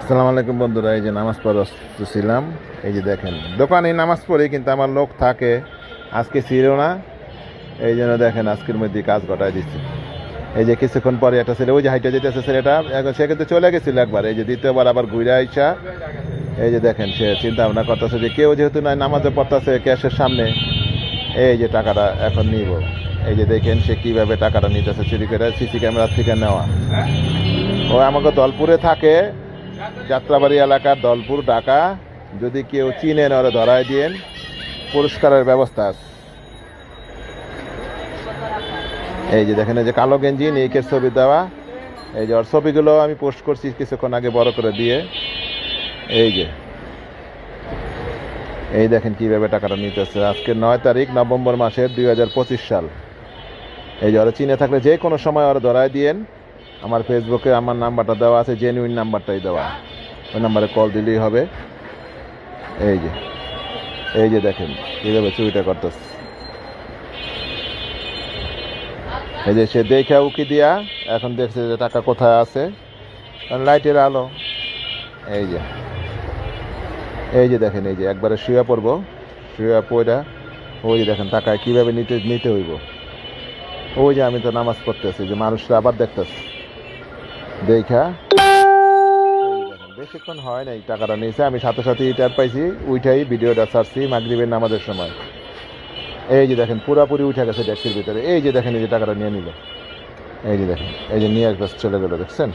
আসসালামু আলাইকুম বন্ধুরা, এই যে নামাজ পড়ছিলাম। এই যে দেখেন দোকানে নামাজ পড়ি, কিন্তু আমার লোক থাকে, আজকে ছিল না। এই জন্য দেখেন আজকের মধ্যে কাজ ঘটায় দিচ্ছে। এই যে কিছুক্ষণ পরে একটা ছেলে, ওই যে হাইটে যেতেছে ছেলেটা, সে কিন্তু চলে গেছিল একবার। এই যে দ্বিতীয়বার আবার ঘুরে আইসা, এই যে দেখেন সে চিন্তা ভাবনা করতেছে যে কেউ যেহেতু নাই নামাজে পড়তেছে ক্যাশের সামনে, এই যে টাকাটা এখন নিব। এই যে দেখেন সে কিভাবে টাকাটা নিতেছে, চুরি করে সিসি ক্যামেরা থেকে নেওয়া। ও আমাকে দলপুরে থাকে, যাত্রাবাড়ি এলাকার দলপুর, ঢাকা। যদি কেউ চিনেন ওরা ধরায় দিয়েন, পুরস্কারের ব্যবস্থা আছে। এই যে দেখেন, এই যে কালো গেঞ্জি নেইকের ছবি দেওয়া। এই যে ওর ছবিগুলো আমি পোস্ট করছি কিছুক্ষণ আগে বড় করে দিয়ে। এই যে এই দেখেন কিভাবে টাকাটা নিতেছে। আজকে 9 তারিখ নভেম্বর মাসের 2025 সাল। এই যে ওরা চিনে থাকলে যে কোনো সময় ওরা ধরায় দিয়েন। আমার ফেসবুকে আমার নাম্বারটা দেওয়া আছে, জেনুইন নাম্বারটাই দেওয়া, ওই নাম্বারে কল দিলেই হবে। এই যে দেখেন কিভাবে চুরিটা করতেছে। এই যে সে দেখে উকি দিয়া এখন দেখছে যে টাকা কোথায় আছে, লাইটের আলো। এই যে দেখেন, এই যে একবারে শুয়ে পড়বো, শুয়ে পড়া। ওই যে দেখেন টাকায় কিভাবে নিতে হইব। ওই যে আমি তো নামাজ পড়তেছি, যে মানুষরা আবার দেখতেছে দেখা। বেশিক্ষণ হয় নাই, টাকাটা নিয়েছে, আমি সাথে সাথে টের পাইছি, উইঠাই ভিডিওটা ছাড়ছি মাগরিবের নামাজের সময়। এই যে দেখেন পুরাপুরি উঠে গেছে ট্যাক্সির ভিতরে। এই যে দেখেন, এই যে টাকাটা নিয়ে নিল। এই যে দেখেন, এই যে নিয়ে একবার চলে গেল, দেখছেন।